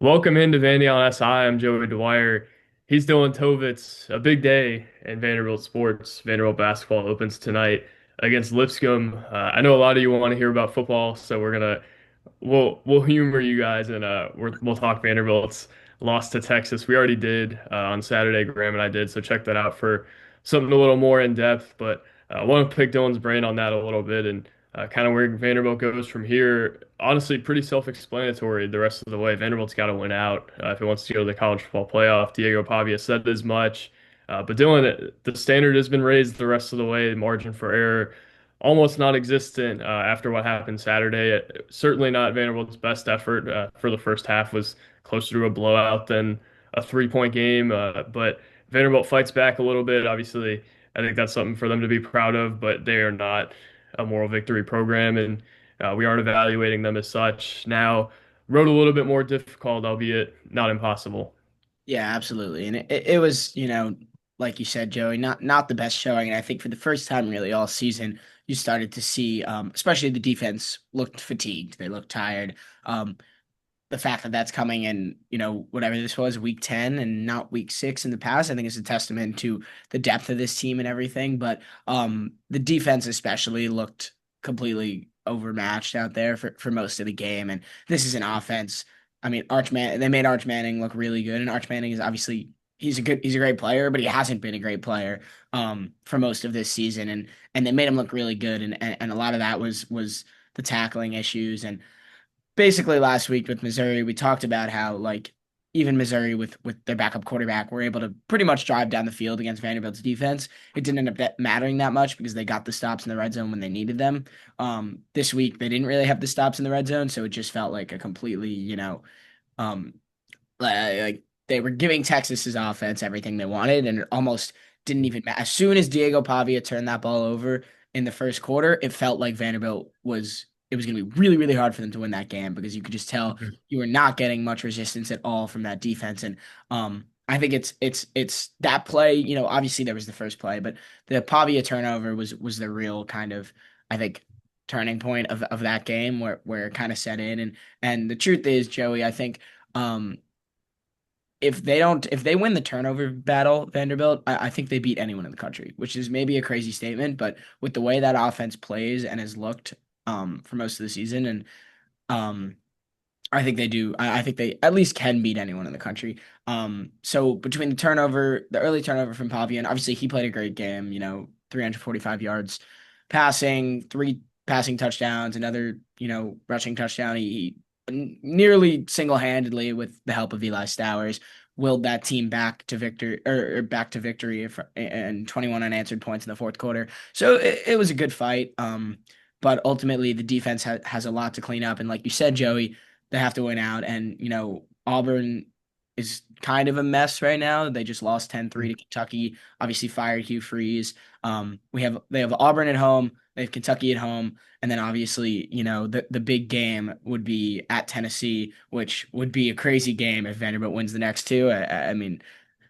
Welcome into Vandy on SI. I'm Joey Dwyer. He's Dylan Tovitz. A big day in Vanderbilt sports. Vanderbilt basketball opens tonight against Lipscomb. I know a lot of you want to hear about football, so we'll humor you guys and we'll talk Vanderbilt's loss to Texas. We already did on Saturday. Graham and I did, so check that out for something a little more in depth. But I want to pick Dylan's brain on that a little bit and kind of where Vanderbilt goes from here. Honestly, pretty self-explanatory the rest of the way. Vanderbilt's got to win out if it wants to go to the college football playoff. Diego Pavia said as much. But Dylan, the standard has been raised the rest of the way. Margin for error almost non-existent after what happened Saturday. Certainly not Vanderbilt's best effort for the first half. Was closer to a blowout than a three-point game. But Vanderbilt fights back a little bit. Obviously, I think that's something for them to be proud of. But they are not a moral victory program, and we aren't evaluating them as such. Now, road a little bit more difficult, albeit not impossible. Yeah, absolutely. And it was, like you said, Joey, not the best showing. And I think for the first time really all season, you started to see, especially the defense looked fatigued. They looked tired. The fact that that's coming in, whatever this was, week 10 and not week 6 in the past, I think is a testament to the depth of this team and everything. But the defense especially looked completely overmatched out there for most of the game. And this is an offense. I mean, they made Arch Manning look really good. And Arch Manning is obviously he's a great player, but he hasn't been a great player for most of this season. And they made him look really good. And a lot of that was the tackling issues. And basically last week with Missouri, we talked about how like even Missouri with their backup quarterback were able to pretty much drive down the field against Vanderbilt's defense. It didn't end up mattering that much because they got the stops in the red zone when they needed them. This week they didn't really have the stops in the red zone, so it just felt like a completely, um, like they were giving Texas's offense everything they wanted, and it almost didn't even matter. As soon as Diego Pavia turned that ball over in the first quarter, it felt like Vanderbilt was it was going to be really, really hard for them to win that game because you could just tell Mhm. you were not getting much resistance at all from that defense. And I think it's that play. Obviously there was the first play, but the Pavia turnover was the real kind of I think turning point of that game where it kind of set in. And the truth is, Joey, I think um, if they win the turnover battle, Vanderbilt, I think they beat anyone in the country, which is maybe a crazy statement, but with the way that offense plays and has looked for most of the season, and um, I think they do. I think they at least can beat anyone in the country. So between the early turnover from Pavian, obviously he played a great game. 345 yards passing, three passing touchdowns, another rushing touchdown. He nearly single-handedly, with the help of Eli Stowers, willed that team back to victory and 21 unanswered points in the fourth quarter. So it was a good fight. But ultimately the defense has a lot to clean up. And like you said, Joey, they have to win out. And, Auburn is kind of a mess right now. They just lost 10-3 to Kentucky, obviously fired Hugh Freeze. They have Auburn at home, they have Kentucky at home, and then obviously, the big game would be at Tennessee, which would be a crazy game if Vanderbilt wins the next two. I mean,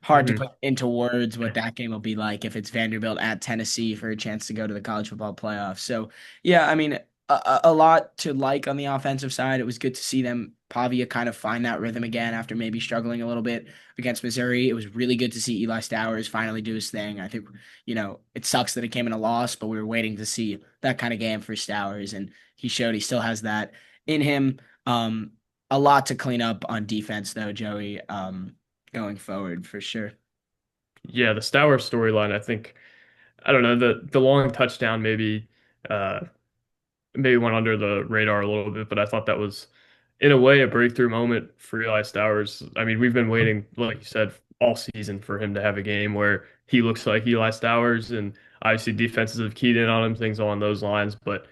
hard to Mhm. put into words what that game will be like if it's Vanderbilt at Tennessee for a chance to go to the college football playoffs. So, yeah, I mean, a lot to like on the offensive side. It was good to see them Pavia kind of find that rhythm again after maybe struggling a little bit against Missouri. It was really good to see Eli Stowers finally do his thing. I think, it sucks that it came in a loss, but we were waiting to see that kind of game for Stowers, and he showed he still has that in him. Um, a lot to clean up on defense though, Joey, going forward for sure. Yeah, the Stour storyline, I don't know, the long touchdown uh maybe went under the radar a little bit, but I thought that was in a way a breakthrough moment for Eli Stowers. I mean, we've been waiting, like you said, all season for him to have a game where he looks like Eli Stowers, and obviously defenses have keyed in on him, things along those lines. But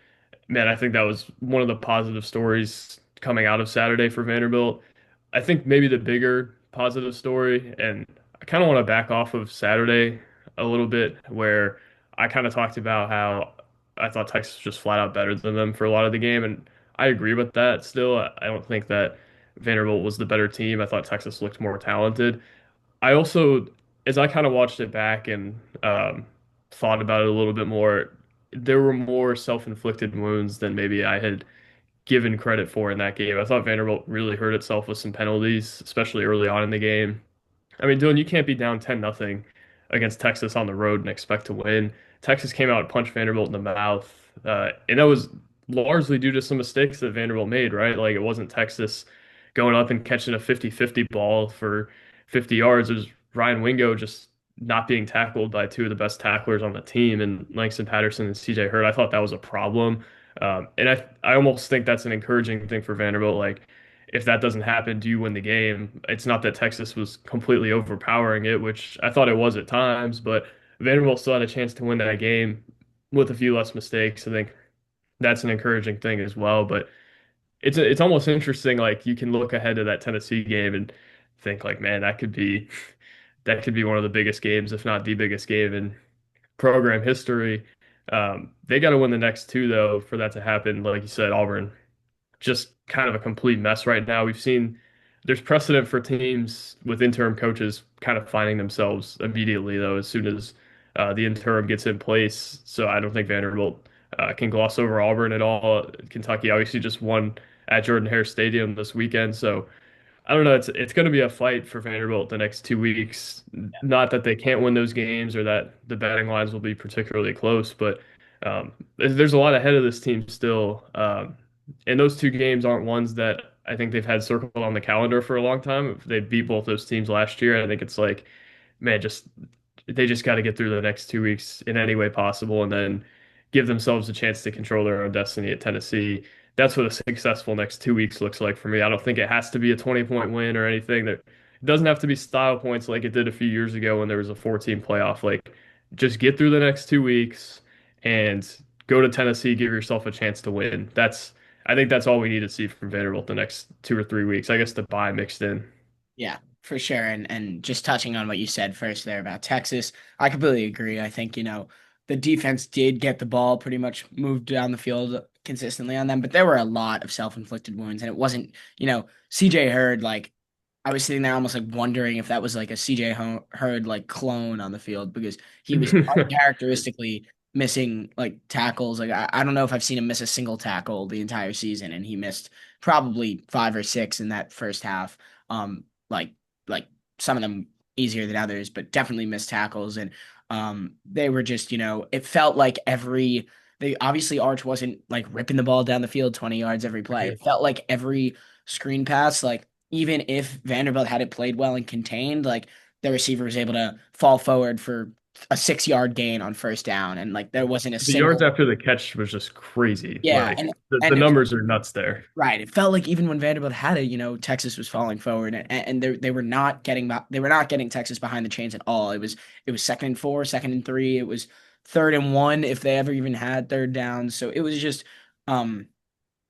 man, I think that was one of the positive stories coming out of Saturday for Vanderbilt. I think maybe the bigger positive story, and I kind of want to back off of Saturday a little bit, where I kind of talked about how I thought Texas was just flat out better than them for a lot of the game, and I agree with that. Still, I don't think that Vanderbilt was the better team. I thought Texas looked more talented. I also, as I kind of watched it back and thought about it a little bit more, there were more self-inflicted wounds than maybe I had given credit for in that game. I thought Vanderbilt really hurt itself with some penalties, especially early on in the game. I mean, Dylan, you can't be down 10-0 against Texas on the road and expect to win. Texas came out and punched Vanderbilt in the mouth, and that was largely due to some mistakes that Vanderbilt made, right? Like it wasn't Texas going up and catching a 50-50 ball for 50 yards. It was Ryan Wingo just not being tackled by two of the best tacklers on the team, and Langston Patterson and CJ Hurd. I thought that was a problem. And I almost think that's an encouraging thing for Vanderbilt. Like, if that doesn't happen, do you win the game? It's not that Texas was completely overpowering it, which I thought it was at times, but Vanderbilt still had a chance to win that game with a few less mistakes. I think that's an encouraging thing as well. But it's almost interesting. Like you can look ahead to that Tennessee game and think like, man, that could be one of the biggest games, if not the biggest game in program history. They got to win the next two though for that to happen. Like you said, Auburn just kind of a complete mess right now. We've seen there's precedent for teams with interim coaches kind of finding themselves immediately, though, as soon as the interim gets in place. So I don't think Vanderbilt can gloss over Auburn at all. Kentucky obviously just won at Jordan-Hare Stadium this weekend, so I don't know. It's going to be a fight for Vanderbilt the next 2 weeks. Not that they can't win those games or that the batting lines will be particularly close, but there's a lot ahead of this team still. And those two games aren't ones that I think they've had circled on the calendar for a long time. If they beat both those teams last year, I think it's like, man, just they just got to get through the next 2 weeks in any way possible, and then give themselves a chance to control their own destiny at Tennessee. That's what a successful next 2 weeks looks like for me. I don't think it has to be a 20-point win or anything. It doesn't have to be style points like it did a few years ago when there was a 14 playoff. Like, just get through the next 2 weeks and go to Tennessee, give yourself a chance to win. I think that's all we need to see from Vanderbilt the next 2 or 3 weeks. I guess the bye mixed in. Yeah, for sure. And just touching on what you said first there about Texas, I completely agree. I think, the defense did get the ball pretty much moved down the field consistently on them, but there were a lot of self-inflicted wounds. And it wasn't, CJ Hurd, like, I was sitting there almost like wondering if that was like a Hurd like clone on the field because he was uncharacteristically missing like tackles. Like, I don't know if I've seen him miss a single tackle the entire season, and he missed probably five or six in that first half. Like like some of them easier than others, but definitely missed tackles. And they were just, it felt like they obviously Arch wasn't like ripping the ball down the field 20 yards every play. It felt like every screen pass, like even if Vanderbilt had it played well and contained, like the receiver was able to fall forward for a 6 yard gain on first down. And like there wasn't a The yards single, after the catch was just crazy. yeah. Like And, the and it numbers are nuts there. Right. It felt like even when Vanderbilt had it, Texas was falling forward, and they were not getting Texas behind the chains at all. It was second and four, second and three. It was third and one if they ever even had third down. So it was just um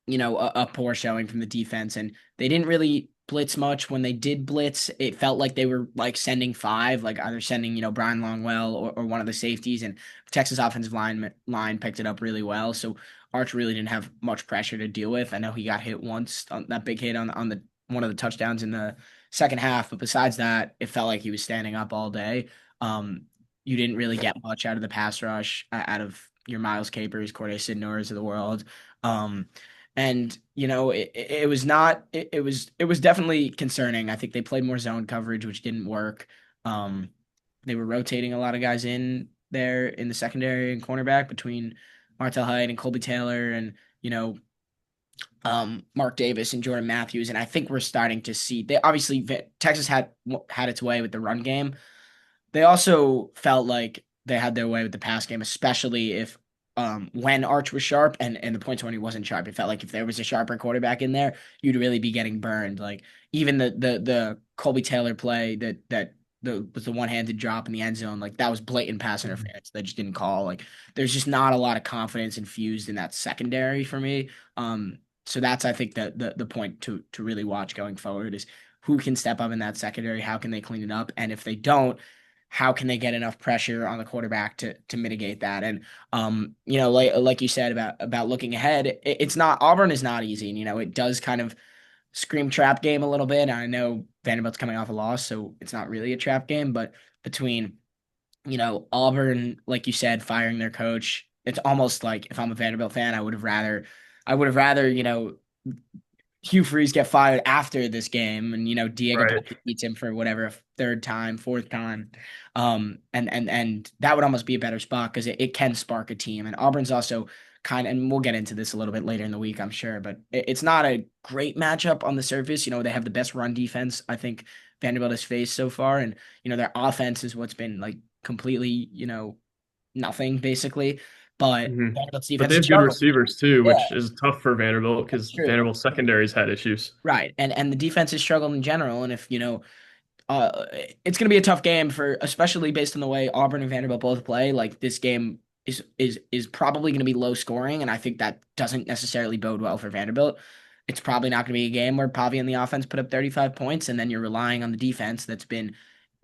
a poor showing from the defense, and they didn't really blitz much. When they did blitz, it felt like they were like sending five, like either sending, Brian Longwell or one of the safeties, and Texas offensive line picked it up really well. So Arch really didn't have much pressure to deal with. I know he got hit once on that big hit on the one of the touchdowns in the second half, but besides that, it felt like he was standing up all day. You didn't really get much out of the pass rush, out of your Miles Capers, Corday Sidnors of the world. Um, and it was not it was definitely concerning. I think they played more zone coverage, which didn't work. Um, they were rotating a lot of guys in there in the secondary and cornerback between Martel Hyde and Colby Taylor and Mark Davis and Jordan Matthews. And I think we're starting to see they obviously Texas had its way with the run game. They also felt like they had their way with the pass game, especially if when Arch was sharp and the points when he wasn't sharp. It felt like if there was a sharper quarterback in there, you'd really be getting burned. Like even the Colby Taylor play that was the one-handed drop in the end zone, like that was blatant pass interference. They just didn't call. Like there's just not a lot of confidence infused in that secondary for me. So that's I think the point to really watch going forward is who can step up in that secondary, how can they clean it up, and if they don't, how can they get enough pressure on the quarterback to mitigate that? And like you said about looking ahead, it's not Auburn is not easy, and it does kind of scream trap game a little bit. I know Vanderbilt's coming off a loss, so it's not really a trap game, but between Auburn, like you said, firing their coach, it's almost like if I'm a Vanderbilt fan, I would have rather Hugh Freeze get fired after this game, and Diego Right. Pop beats him for whatever third time, fourth time, and that would almost be a better spot because it can spark a team. And Auburn's also and we'll get into this a little bit later in the week, I'm sure, but it's not a great matchup on the surface. They have the best run defense I think Vanderbilt has faced so far, and their offense is what's been like completely nothing basically. But hmm Vanderbilt's But they defense is have good struggling. receivers too, Yeah, which is tough for Vanderbilt that's because true. Vanderbilt secondary's had issues. Right. And the defense has struggled in general. And if, it's going to be a tough game for, especially based on the way Auburn and Vanderbilt both play. Like this game is probably going to be low scoring. And I think that doesn't necessarily bode well for Vanderbilt. It's probably not going to be a game where Pavi and the offense put up 35 points. And then you're relying on the defense that's been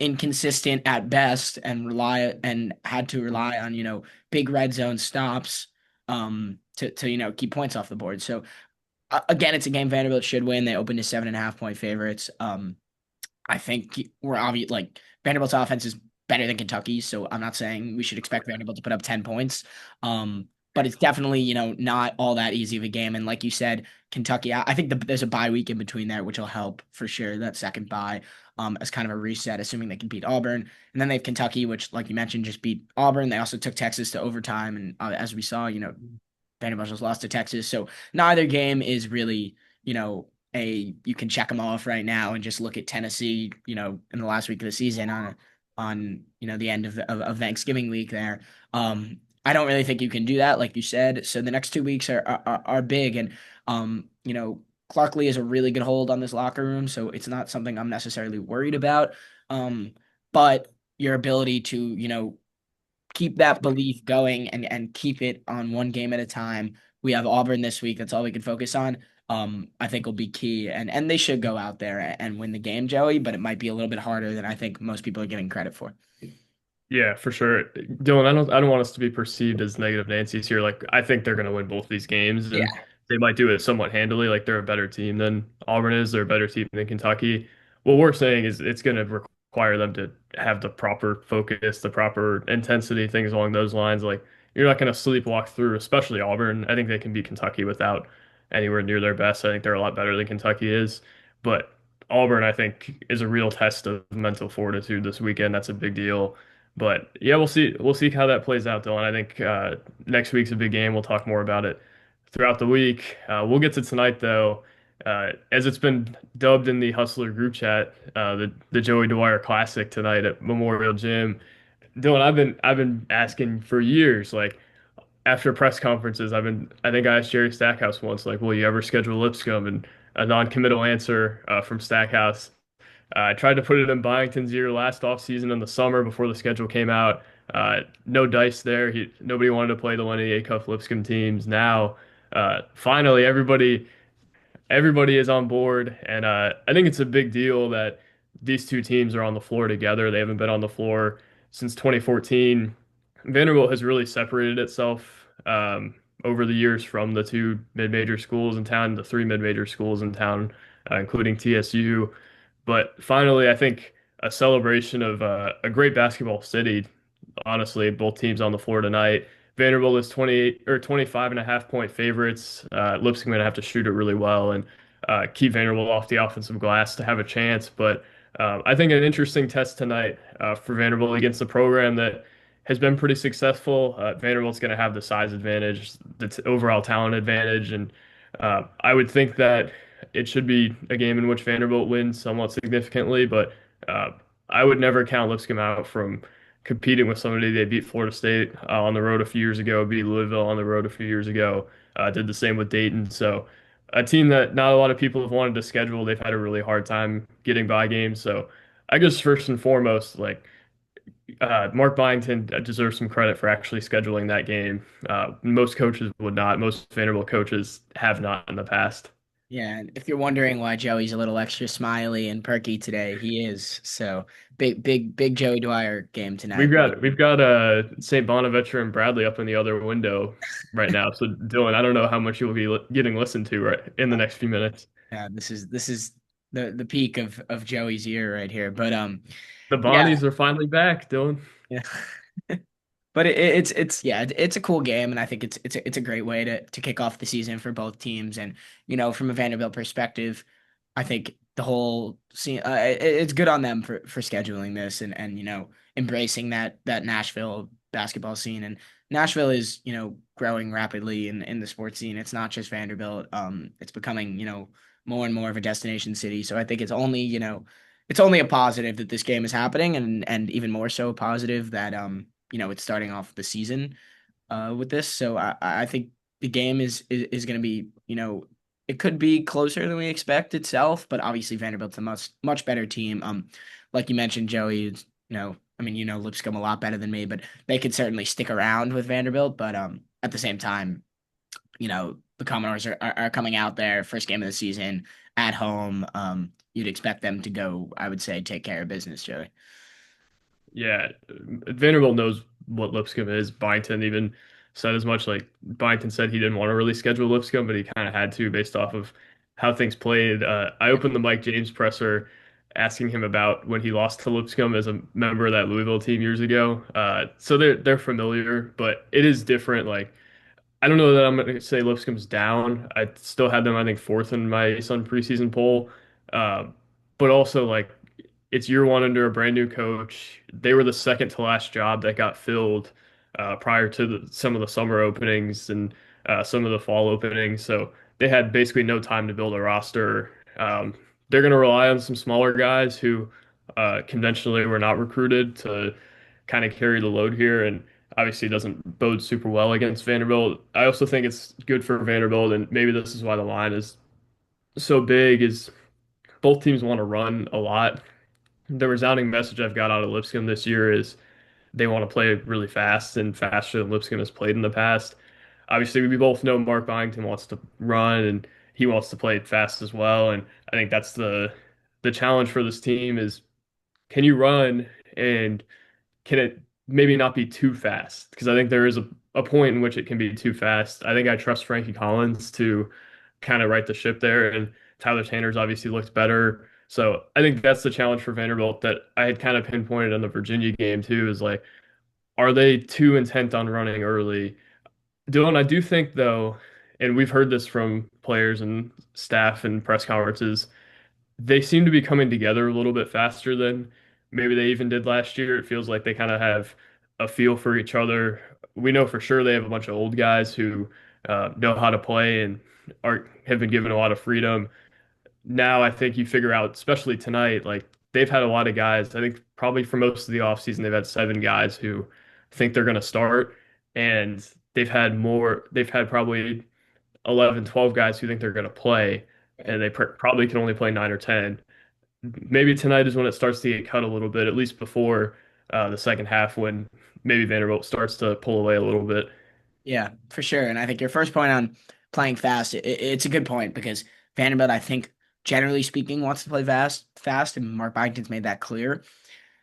inconsistent at best and had to rely on, big red zone stops, to, keep points off the board. So, again, it's a game Vanderbilt should win. They opened as 7.5 point favorites. I think we're obvious. Like Vanderbilt's offense is better than Kentucky's, so I'm not saying we should expect Vanderbilt to put up 10 points. But it's definitely not all that easy of a game. And like you said, Kentucky, I think there's a bye week in between there, which will help for sure. That second bye, as kind of a reset, assuming they can beat Auburn, and then they have Kentucky, which, like you mentioned, just beat Auburn. They also took Texas to overtime, and as we saw, Vanderbilt just lost to Texas. So neither game is really, you can check them off right now and just look at Tennessee, in the last week of the season on the end of Thanksgiving week there. I don't really think you can do that, like you said. So the next 2 weeks are big, and Clark Lee has a really good hold on this locker room, so it's not something I'm necessarily worried about. Um, but your ability to keep that belief going and keep it on one game at a time. We have Auburn this week. That's all we can focus on. I think will be key, and they should go out there and win the game, Joey. But it might be a little bit harder than I think most people are giving credit for. Yeah, for sure. Dylan, I don't want us to be perceived as negative Nancy's here. Like I think they're gonna win both these games Yeah, and they might do it somewhat handily. Like they're a better team than Auburn is, they're a better team than Kentucky. What we're saying is it's gonna require them to have the proper focus, the proper intensity, things along those lines. Like you're not gonna sleepwalk through, especially Auburn. I think they can beat Kentucky without anywhere near their best. I think they're a lot better than Kentucky is. But Auburn, I think, is a real test of mental fortitude this weekend. That's a big deal. But yeah, we'll see. We'll see how that plays out, Dylan. I think next week's a big game. We'll talk more about it throughout the week. We'll get to tonight, though. As it's been dubbed in the Hustler group chat, the Joey Dwyer Classic tonight at Memorial Gym. Dylan, I've been asking for years, like after press conferences, I think I asked Jerry Stackhouse once, like, will you ever schedule Lipscomb? And a non-committal answer from Stackhouse. I tried to put it in Byington's ear last offseason in the summer before the schedule came out. No dice there. Nobody wanted to play the Lenny Acuff Lipscomb teams. Now, finally, everybody is on board, and I think it's a big deal that these two teams are on the floor together. They haven't been on the floor since 2014. Vanderbilt has really separated itself over the years from the two mid-major schools in town, the three mid-major schools in town, including TSU. But finally, I think a celebration of a great basketball city. Honestly, both teams on the floor tonight. Vanderbilt is 28 or 25.5 point favorites. Lipscomb going to have to shoot it really well and keep Vanderbilt off the offensive glass to have a chance. But I think an interesting test tonight for Vanderbilt against a program that has been pretty successful. Vanderbilt's going to have the size advantage, the overall talent advantage, and I would think that it should be a game in which Vanderbilt wins somewhat significantly. But uh, I would never count Lipscomb out from competing with somebody. They beat Florida State on the road a few years ago, beat Louisville on the road a few years ago, did the same with Dayton. So a team that not a lot of people have wanted to schedule, they've had a really hard time getting by games. So I guess first and foremost, like Mark Byington deserves some credit for actually scheduling that game. Most coaches would not. Most Vanderbilt coaches have not in the past. yeah. And if you're wondering why Joey's a little extra smiley and perky today, he is. So big Joey Dwyer game We've tonight. got we've got St. Bonaventure and Bradley up in the other window right now. So Dylan, I don't know how much you'll be getting listened to right in the next few minutes. Yeah, this is the peak of Joey's year right here. But The yeah, Bonnies are finally back, Dylan. yeah. But it's yeah, it's a cool game, and I think it's a great way to kick off the season for both teams. And from a Vanderbilt perspective, I think the whole scene it's good on them for scheduling this and embracing that Nashville basketball scene. And Nashville is growing rapidly in the sports scene. It's not just Vanderbilt. It's becoming more and more of a destination city. So I think it's only a positive that this game is happening, and even more so a positive that it's starting off the season with this. So I think the game is going to be, it could be closer than we expect itself, but obviously Vanderbilt's a much better team. Like you mentioned, Joey, I mean, Lipscomb a lot better than me, but they could certainly stick around with Vanderbilt. But at the same time, the Commodores are coming out there first game of the season at home. You'd expect them to go, I would say, take care of business, Joey. Yeah, Vanderbilt knows what Lipscomb is. Byington even said as much. Like Byington said he didn't want to really schedule Lipscomb, but he kind of had to based off of how things played. I Yeah. opened the Mike James presser asking him about when he lost to Lipscomb as a member of that Louisville team years ago. So they're familiar, but it is different. Like I don't know that I'm going to say Lipscomb's down. I still had them, I think, fourth in my Sun preseason poll. Uh, but also, like, it's year one under a brand new coach. They were the second to last job that got filled prior to some of the summer openings and some of the fall openings. So they had basically no time to build a roster. They're going to rely on some smaller guys who conventionally were not recruited to kind of carry the load here. And obviously it doesn't bode super well against Vanderbilt. I also think it's good for Vanderbilt, and maybe this is why the line is so big, is both teams want to run a lot. The resounding message I've got out of Lipscomb this year is they want to play really fast and faster than Lipscomb has played in the past. Obviously, we both know Mark Byington wants to run and he wants to play it fast as well. And I think that's the challenge for this team is can you run and can it maybe not be too fast? Because I think there is a point in which it can be too fast. I think I trust Frankie Collins to kind of right the ship there, and Tyler Tanner's obviously looked better. So I think that's the challenge for Vanderbilt that I had kind of pinpointed in the Virginia game too, is like, are they too intent on running early? Dylan, I do think though, and we've heard this from players and staff and press conferences, they seem to be coming together a little bit faster than maybe they even did last year. It feels like they kind of have a feel for each other. We know for sure they have a bunch of old guys who know how to play and have been given a lot of freedom. Now I think you figure out, especially tonight, like they've had a lot of guys. I think probably for most of the offseason, they've had seven guys who think they're going to start, and they've had probably 11, 12 guys who think they're going to play, and they probably can only play nine or 10. Maybe tonight is when it starts to get cut a little bit, at least before the second half, when maybe Vanderbilt starts to pull away a little bit. Yeah, for sure. And I think your first point on playing fast, it's a good point because Vanderbilt, I think, generally speaking, wants to play fast, and Mark Byington's made that clear.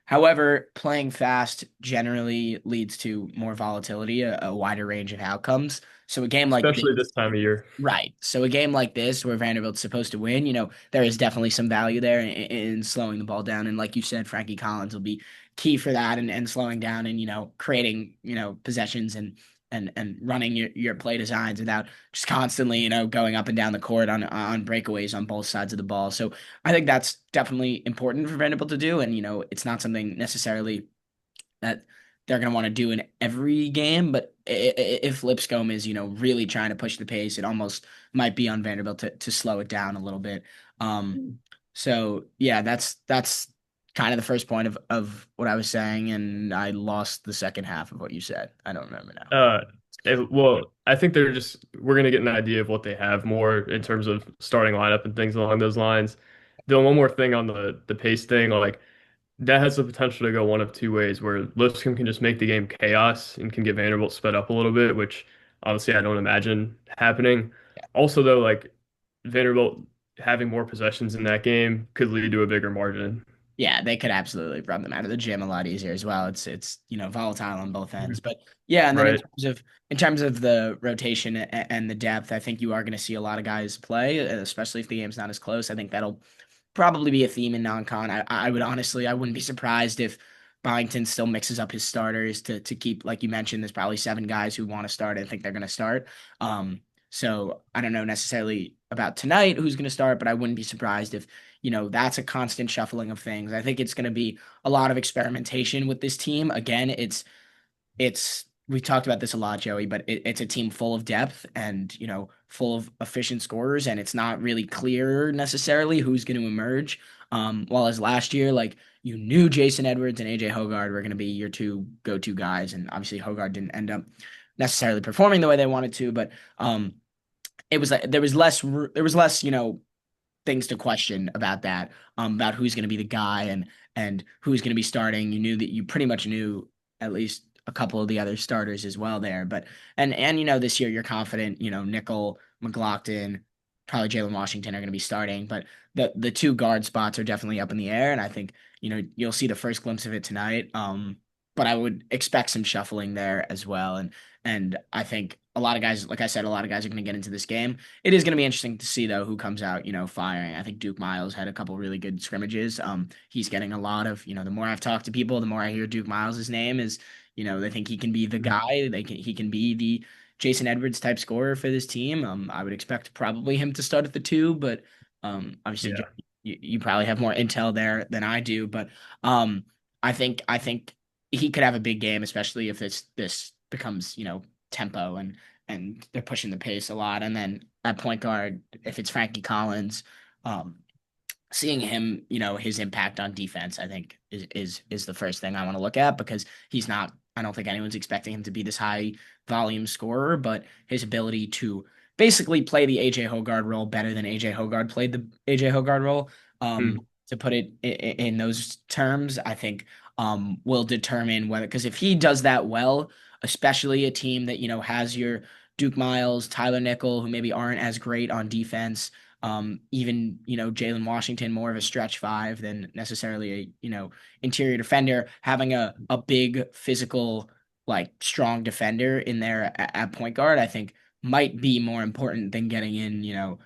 However, playing fast generally leads to more volatility, a wider range of outcomes. So a game like Especially this, this time of year. right. So a game like this where Vanderbilt's supposed to win, there is definitely some value there in slowing the ball down. And like you said, Frankie Collins will be key for that and slowing down and, creating, possessions and running your play designs without just constantly, going up and down the court on breakaways on both sides of the ball. So I think that's definitely important for Vanderbilt to do. And, it's not something necessarily that they're going to want to do in every game. But if Lipscomb is, really trying to push the pace, it almost might be on Vanderbilt to slow it down a little bit. So yeah, that's kind of the first point of what I was saying, and I lost the second half of what you said. I don't remember now. Uh, well, I think we're gonna get an idea of what they have more in terms of starting lineup and things along those lines. Then one more thing on the pace thing, like that has the potential to go one of two ways, where Lipscomb can just make the game chaos and can get Vanderbilt sped up a little bit, which honestly I don't imagine happening. Also, though, like Vanderbilt having more possessions in that game could lead to a bigger margin. Yeah, they could absolutely run them out of the gym a lot easier as well. It's volatile on both Mhm. ends, but yeah. And then in Right. terms of in terms of the rotation and the depth, I think you are going to see a lot of guys play, especially if the game's not as close. I think that'll probably be a theme in non-con. I would honestly, I wouldn't be surprised if Byington still mixes up his starters to keep, like you mentioned, there's probably seven guys who want to start and think they're going to start. So I don't know necessarily about tonight who's going to start, but I wouldn't be surprised if, that's a constant shuffling of things. I think it's going to be a lot of experimentation with this team. Again, it's we talked about this a lot, Joey, but it's a team full of depth and full of efficient scorers, and it's not really clear necessarily who's going to emerge. While as last year, like you knew Jason Edwards and AJ Hogard were going to be your two go-to guys, and obviously Hogard didn't end up necessarily performing the way they wanted to, but it was like there was less things to question about that, about who's going to be the guy and who's going to be starting. You knew that you pretty much knew at least a couple of the other starters as well there. But and this year you're confident, Nickel, McLaughlin, probably Jalen Washington are going to be starting, but the two guard spots are definitely up in the air, and I think you'll see the first glimpse of it tonight. But I would expect some shuffling there as well, and I think a lot of guys, like I said, a lot of guys are going to get into this game. It is going to be interesting to see though who comes out, firing. I think Duke Miles had a couple really good scrimmages. He's getting a lot of, the more I've talked to people, the more I hear Duke Miles' name is, they think he can be the guy. He can be the Jason Edwards type scorer for this team. I would expect probably him to start at the two, but obviously Yeah. you probably have more intel there than I do. But um, I think he could have a big game, especially if this becomes tempo and they're pushing the pace a lot. And then at point guard, if it's Frankie Collins, um, seeing him, his impact on defense, I think is the first thing I want to look at because he's not. I don't think anyone's expecting him to be this high volume scorer, but his ability to basically play the AJ Hogard role better than AJ Hogard played the AJ Hogard role. Mm. To put it in those terms, I think will determine whether, because if he does that well, especially a team that has your Duke Miles, Tyler Nickel, who maybe aren't as great on defense, even Jalen Washington, more of a stretch five than necessarily a interior defender, having a big physical, like strong defender in there at point guard, I think might be more important than getting in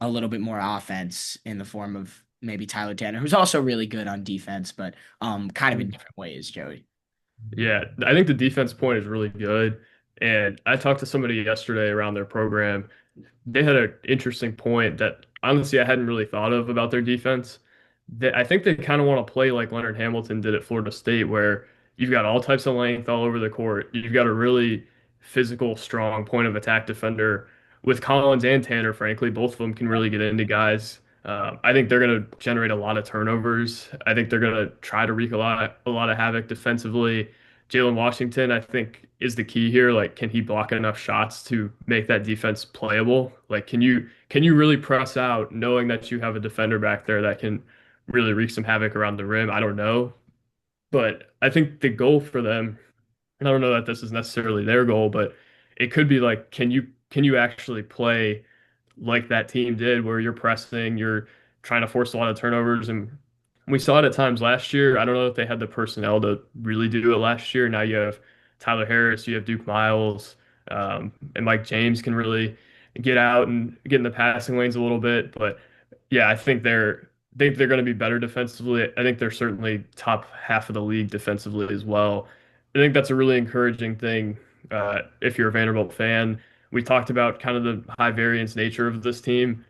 a little bit more offense in the form of maybe Tyler Tanner, who's also really good on defense, but kind of in Mm. different ways, Joey. Yeah, I think the defense point is really good. And I talked to somebody yesterday around their program. They had an interesting point that honestly I hadn't really thought of about their defense. That I think they kind of want to play like Leonard Hamilton did at Florida State, where you've got all types of length all over the court. You've got a really physical, strong point of attack defender with Collins and Tanner, frankly. Both of them can really get into guys. I think they're going to generate a lot of turnovers. I think they're going to try to wreak a lot of havoc defensively. Jalen Washington, I think, is the key here. Like, can he block enough shots to make that defense playable? Like, can you really press out knowing that you have a defender back there that can really wreak some havoc around the rim? I don't know. But I think the goal for them, and I don't know that this is necessarily their goal, but it could be like, can you actually play like that team did, where you're pressing, you're trying to force a lot of turnovers, and we saw it at times last year. I don't know if they had the personnel to really do it last year. Now you have Tyler Harris, you have Duke Miles, and Mike James can really get out and get in the passing lanes a little bit. But yeah, I think they're going to be better defensively. I think they're certainly top half of the league defensively as well. I think that's a really encouraging thing if you're a Vanderbilt fan. We talked about kind of the high variance nature of this team.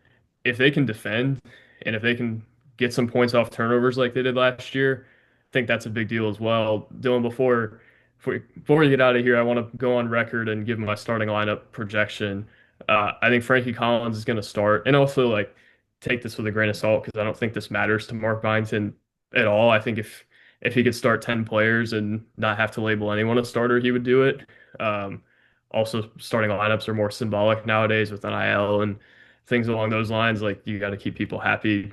If they can defend and if they can get some points off turnovers like they did last year, I think that's a big deal as well. Dylan, before we get out of here, I want to go on record and give my starting lineup projection. I think Frankie Collins is going to start, and also like take this with a grain of salt because I don't think this matters to Mark Byington at all. I think if he could start 10 players and not have to label anyone a starter, he would do it. Um, Also, starting lineups are more symbolic nowadays with NIL and things along those lines. Like you got to keep people happy.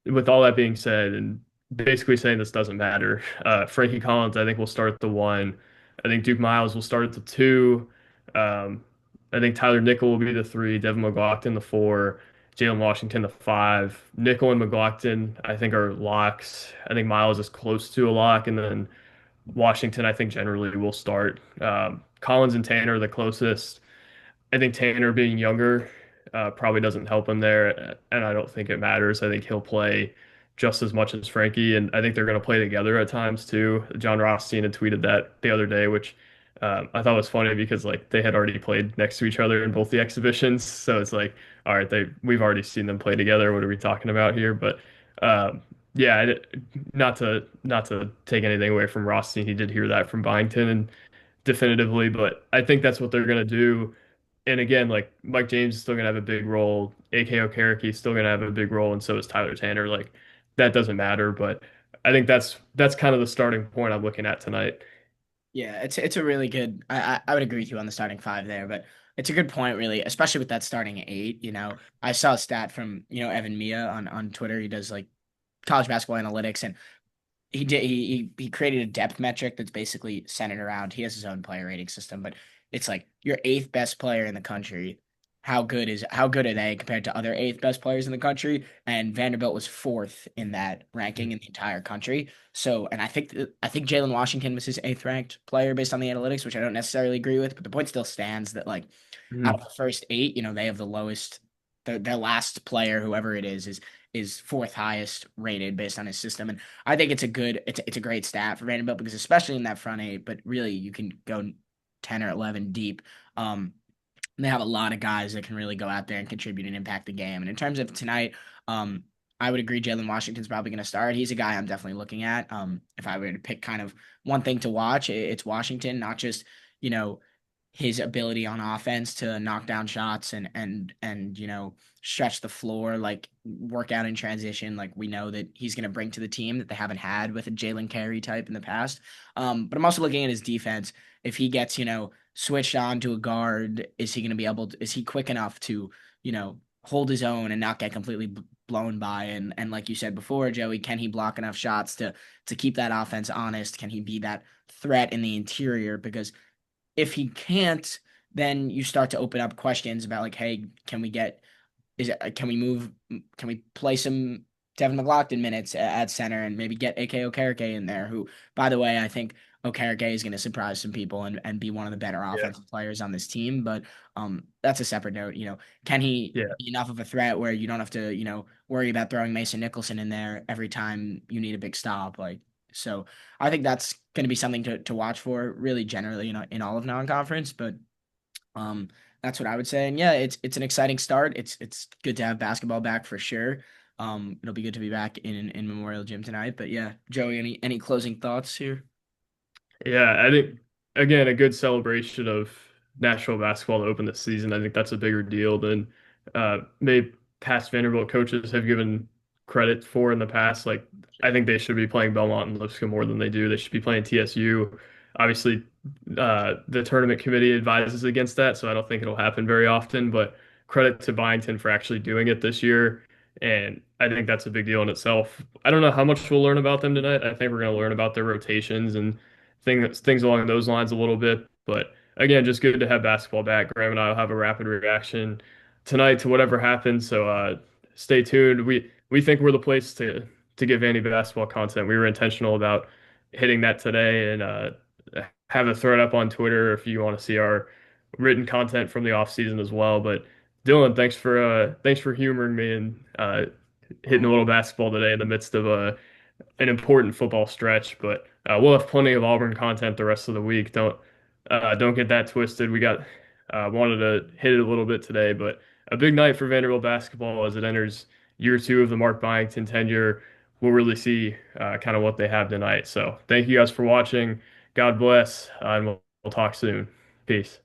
With all that being said, and basically saying this doesn't matter, Frankie Collins, I think, will start at the one. I think Duke Miles will start at the two. Um, I think Tyler Nickel will be the three, Devin McLaughlin the four, Jalen Washington the five. Nickel and McLaughlin, I think, are locks. I think Miles is close to a lock, and then Washington, I think, generally will start. Collins and Tanner are the closest. I think Tanner being younger probably doesn't help him there, and I don't think it matters. I think he'll play just as much as Frankie, and I think they're going to play together at times too. John Rothstein had tweeted that the other day, which I thought was funny because like they had already played next to each other in both the exhibitions, so it's like, all right, we've already seen them play together. What are we talking about here? But yeah, not to take anything away from Rothstein, he did hear that from Byington and definitively, but I think that's what they're going to do. And again, like Mike James is still gonna have a big role. AK Okereke is still gonna have a big role, and so is Tyler Tanner. Like that doesn't matter, but I think that's kind of the starting point I'm looking at tonight. Yeah, it's a really good. I would agree with you on the starting five there, but it's a good point, really, especially with that starting eight. I saw a stat from Evan Mia on Twitter. He does like college basketball analytics, and he created a depth metric that's basically centered around. He has his own player rating system, but it's like your eighth best player in the country. How good are they compared to other eighth best players in the country? And Vanderbilt was fourth in that ranking in the entire country. So, and I think Jalen Washington was his eighth ranked player based on the analytics, which I don't necessarily agree with, but the point still stands that like out of Mhm. the first eight, they have the lowest. Their last player, whoever it is fourth highest rated based on his system. And I think it's a great stat for Vanderbilt because especially in that front eight, but really you can go 10 or 11 deep. They have a lot of guys that can really go out there and contribute and impact the game. And in terms of tonight, um, I would agree Jalen Washington's probably going to start. He's a guy I'm definitely looking at. If I were to pick kind of one thing to watch, it's Washington, not just, you know, his ability on offense to knock down shots and stretch the floor, like work out in transition, like we know that he's going to bring to the team that they haven't had with a Jalen Carey type in the past. But I'm also looking at his defense. If he gets switched on to a guard, is he going to be able to? Is he quick enough to hold his own and not get completely blown by? And like you said before, Joey, can he block enough shots to keep that offense honest? Can he be that threat in the interior? Because if he can't, then you start to open up questions about like, hey, can we play some Devin McLaughlin minutes at center and maybe get AK Okereke in there, who, by the way, I think Okereke is going to surprise some people and be one of the better Yeah, offensive players on this team. But that's a separate note. Can he yeah, be enough of a threat where you don't have to, worry about throwing Mason Nicholson in there every time you need a big stop? So I think that's going to be something to watch for, really generally, in all of non-conference. But um, that's what I would say. And yeah, it's an exciting start. It's good to have basketball back for sure. It'll be good to be back in Memorial Gym tonight. But yeah, Joey, any closing thoughts here? yeah. I think again a good celebration of national basketball to open the season. I think that's a bigger deal than maybe past Vanderbilt coaches have given credit for in the past. Like I think they should be playing Belmont and Lipscomb more than they do. They should be playing TSU. Obviously, the tournament committee advises against that, so I don't think it'll happen very often. But credit to Byington for actually doing it this year, and I think that's a big deal in itself. I don't know how much we'll learn about them tonight. I think we're going to learn about their rotations and things along those lines a little bit. But again, just good to have basketball back. Graham and I will have a rapid reaction tonight to whatever happens. So stay tuned. We think we're the place to give any basketball content. We were intentional about hitting that today and have a thread up on Twitter if you want to see our written content from the off season as well. But Dylan, thanks for humoring me and hitting a little basketball today in the midst of an important football stretch. But we'll have plenty of Auburn content the rest of the week. Don't get that twisted. We got wanted to hit it a little bit today, but a big night for Vanderbilt basketball as it enters year two of the Mark Byington tenure. We'll really see kind of what they have tonight. So thank you guys for watching. God bless, and we'll talk soon. Peace.